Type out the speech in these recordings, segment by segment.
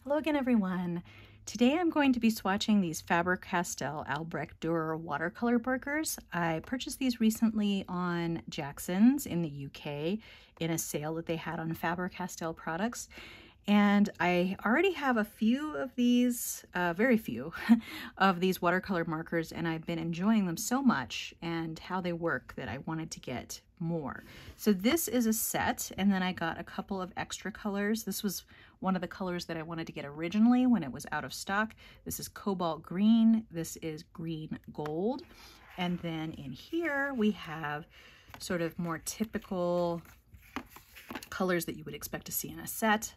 Hello again, everyone. Today I'm going to be swatching these Faber Castell Abrecht Durer Watercolor markers. I purchased these recently on Jackson's in the UK in a sale that they had on Faber Castell products. And I already have a few of these, very few, of these watercolor markers, and I've been enjoying them so much and how they work that I wanted to get more. So this is a set, and then I got a couple of extra colors. This was one of the colors that I wanted to get originally when it was out of stock. This is Cobalt Green, this is Green Gold, and then in here we have sort of more typical colors that you would expect to see in a set.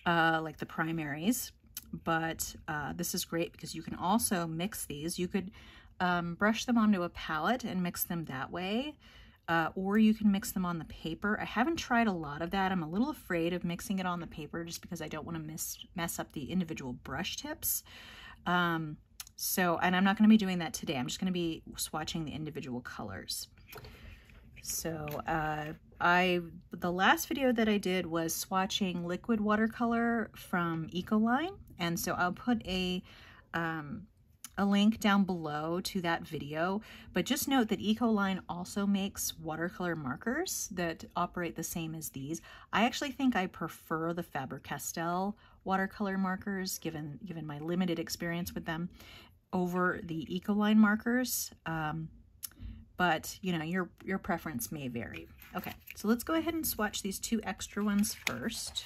Like the primaries, but this is great because you can also mix these. You could brush them onto a palette and mix them that way, or you can mix them on the paper. I haven't tried a lot of that. I'm a little afraid of mixing it on the paper just because I don't want to mess up the individual brush tips. And I'm not going to be doing that today. I'm just going to be swatching the individual colors. So the last video that I did was swatching liquid watercolor from Ecoline, and so I'll put a link down below to that video, but just note that Ecoline also makes watercolor markers that operate the same as these. I actually think I prefer the Faber Castell watercolor markers, given my limited experience with them, over the Ecoline markers. But you know, your preference may vary. Okay, so let's go ahead and swatch these two extra ones first.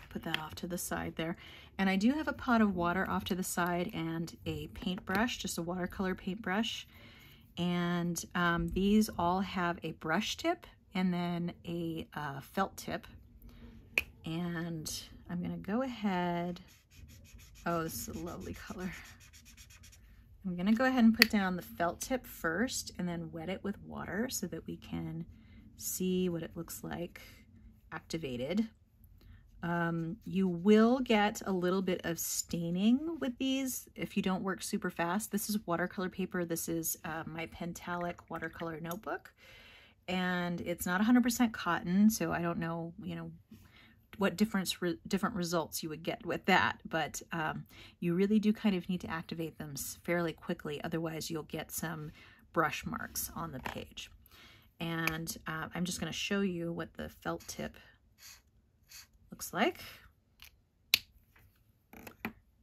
Put that off to the side there. And I do have a pot of water off to the side and a paintbrush, just a watercolor paintbrush. And these all have a brush tip and then a felt tip. And I'm gonna go ahead, oh, this is a lovely color. I'm gonna go ahead and put down the felt tip first and then wet it with water so that we can see what it looks like activated. You will get a little bit of staining with these if you don't work super fast. This is watercolor paper. This is my Pentalic watercolor notebook, and it's not 100% cotton, so I don't know, you know, what different results you would get with that, but you really do kind of need to activate them fairly quickly, otherwise you'll get some brush marks on the page. And I'm just going to show you what the felt tip looks like.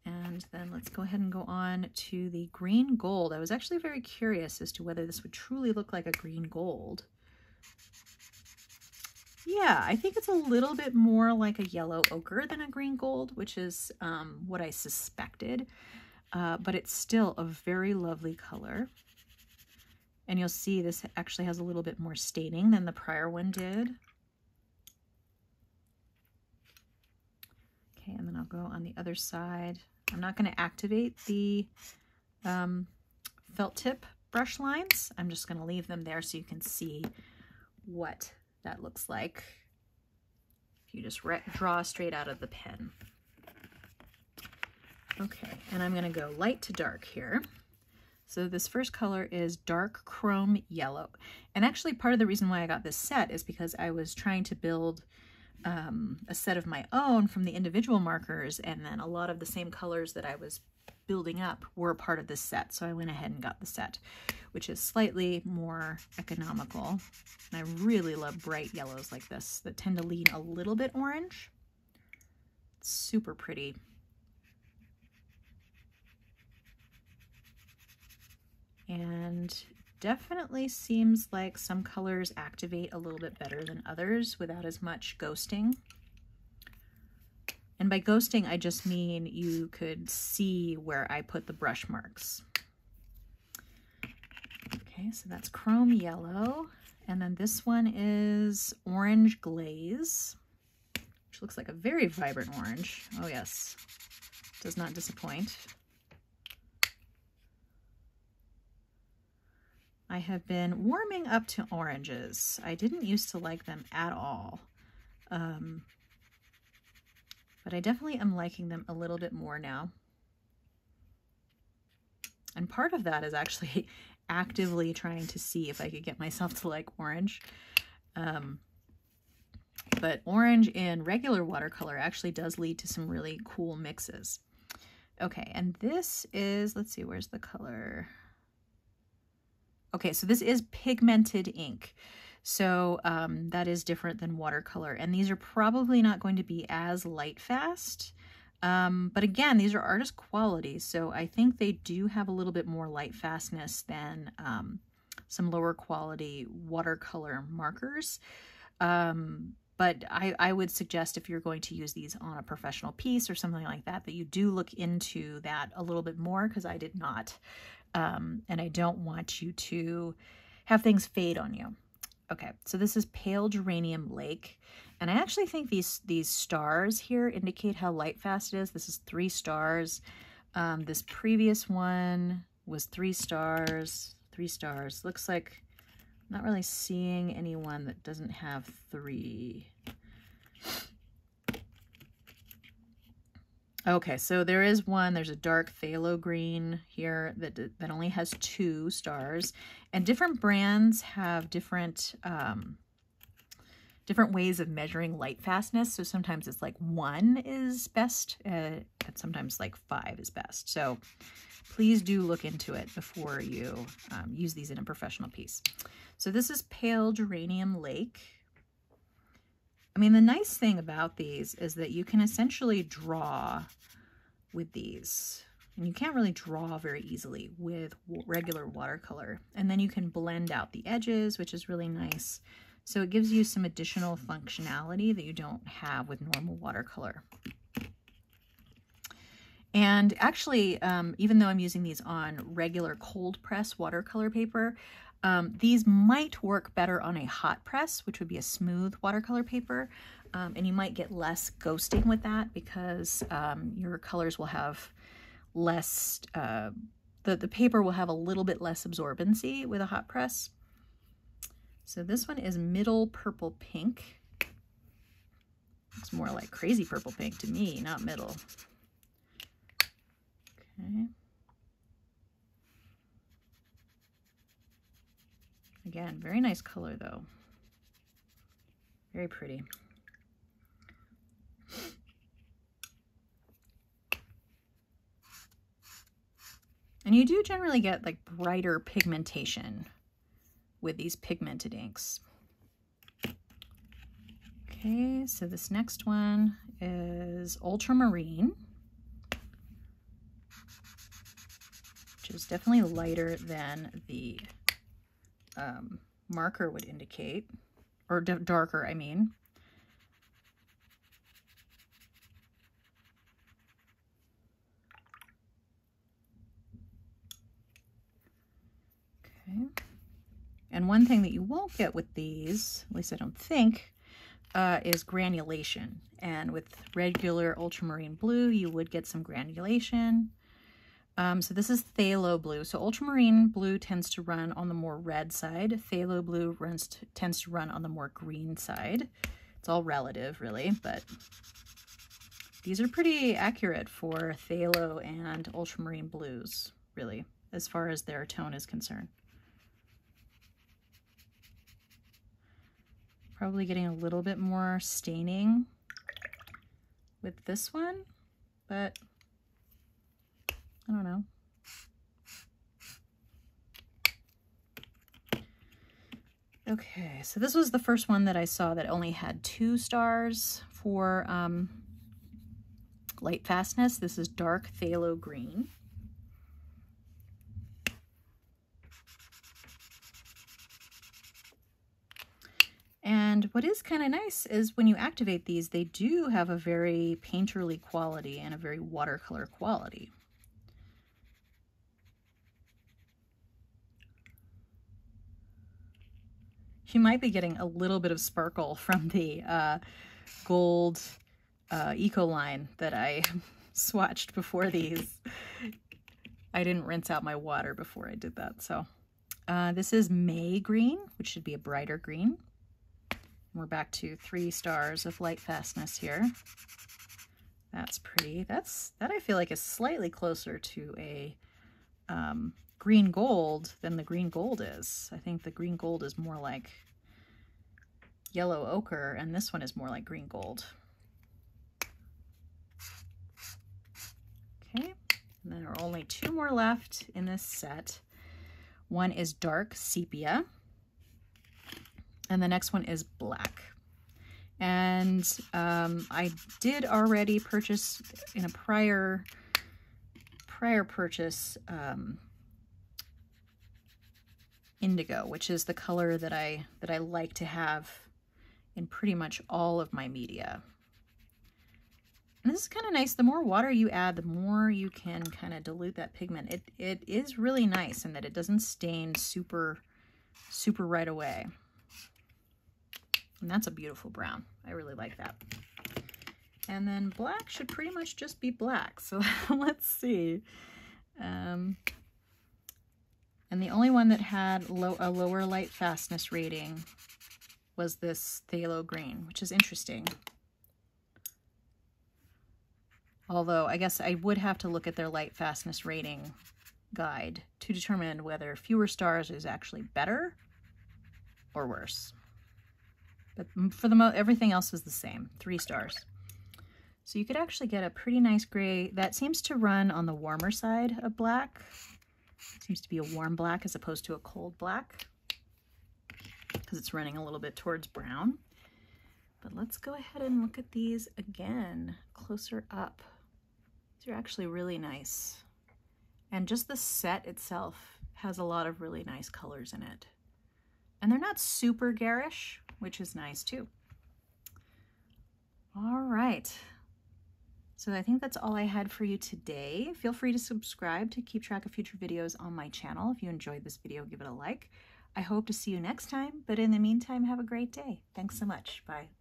And then let's go ahead and go on to the green gold. I was actually very curious as to whether this would truly look like a green gold. Yeah, I think it's a little bit more like a yellow ochre than a green gold, which is what I suspected, but it's still a very lovely color. And you'll see this actually has a little bit more staining than the prior one did. Okay, and then I'll go on the other side. I'm not going to activate the felt tip brush lines. I'm just going to leave them there so you can see what that looks like if you just draw straight out of the pen. Okay, and I'm going to go light to dark here. So this first color is dark chrome yellow. And actually part of the reason why I got this set is because I was trying to build a set of my own from the individual markers, and then a lot of the same colors that I was building up were part of this set. So I went ahead and got the set, which is slightly more economical. And I really love bright yellows like this that tend to lean a little bit orange. It's super pretty. And definitely seems like some colors activate a little bit better than others without as much ghosting. And by ghosting, I just mean you could see where I put the brush marks. Okay, so that's chrome yellow. And then this one is orange glaze, which looks like a very vibrant orange. Oh yes, does not disappoint. I have been warming up to oranges. I didn't used to like them at all. But I definitely am liking them a little bit more now. And part of that is actually actively trying to see if I could get myself to like orange. But orange in regular watercolor actually does lead to some really cool mixes. Okay, and this is, let's see, where's the color? Okay, so this is pigmented ink. So that is different than watercolor. And these are probably not going to be as light fast. But again, these are artist quality. So I think they do have a little bit more light fastness than some lower quality watercolor markers. But I would suggest if you're going to use these on a professional piece or something like that, that you do look into that a little bit more, because I did not. And I don't want you to have things fade on you. Okay, so this is Pale Geranium Lake. And I actually think these stars here indicate how light fast it is. This is 3 stars. This previous one was 3 stars, 3 stars. Looks like I'm not really seeing anyone that doesn't have 3. Okay, so there is one, there's a dark phthalo green here that only has 2 stars, and different brands have different different ways of measuring light fastness. So sometimes it's like 1 is best, and sometimes like 5 is best. So please do look into it before you use these in a professional piece. So this is Pale Geranium Lake. I mean, the nice thing about these is that you can essentially draw with these. And you can't really draw very easily with regular watercolor. And then you can blend out the edges, which is really nice. So it gives you some additional functionality that you don't have with normal watercolor. And actually, even though I'm using these on regular cold press watercolor paper, these might work better on a hot press, which would be a smooth watercolor paper, and you might get less ghosting with that, because your colors will have less, the paper will have a little bit less absorbency with a hot press. So this one is Middle Purple Pink. Looks more like crazy purple pink to me, not middle. Okay. Again, very nice color though. Very pretty. And you do generally get like brighter pigmentation with these pigmented inks. Okay, so this next one is Ultramarine, which is definitely lighter than the marker would indicate, or darker, I mean. Okay. And one thing that you won't get with these, at least I don't think, is granulation. And with regular ultramarine blue, you would get some granulation. So this is Phthalo Blue. So ultramarine blue tends to run on the more red side. Phthalo Blue tends to run on the more green side. It's all relative, really, but these are pretty accurate for phthalo and ultramarine blues, really, as far as their tone is concerned. Probably getting a little bit more staining with this one, but I don't know. Okay, so this was the first one that I saw that only had 2 stars for light fastness. This is Dark Phthalo Green. And what is kind of nice is when you activate these, they do have a very painterly quality and a very watercolor quality. You might be getting a little bit of sparkle from the gold Ecoline that I swatched before these. I didn't rinse out my water before I did that. So this is May Green, which should be a brighter green. We're back to 3 stars of light fastness here. That's pretty. That I feel like is slightly closer to a green gold than the green gold is. I think the green gold is more like yellow ochre, and this one is more like green gold. Okay, and then there are only 2 more left in this set. One is dark sepia, and the next one is black. And I did already purchase in a prior purchase indigo, which is the color that I like to have in pretty much all of my media. And this is kind of nice. The more water you add, the more you can kind of dilute that pigment. It is really nice in that it doesn't stain super right away. And that's a beautiful brown. I really like that. And then black should pretty much just be black. So let's see. And the only one that had a lower light fastness rating was this Phthalo Green, which is interesting. Although I guess I would have to look at their light fastness rating guide to determine whether fewer stars is actually better or worse. But for everything else is the same, 3 stars. So you could actually get a pretty nice gray that seems to run on the warmer side of black. It seems to be a warm black as opposed to a cold black because it's running a little bit towards brown. But let's go ahead and look at these again, closer up. These are actually really nice. And just the set itself has a lot of really nice colors in it. And they're not super garish, which is nice too. All right. So I think that's all I had for you today. Feel free to subscribe to keep track of future videos on my channel. If you enjoyed this video, give it a like. I hope to see you next time, but in the meantime, have a great day. Thanks so much. Bye.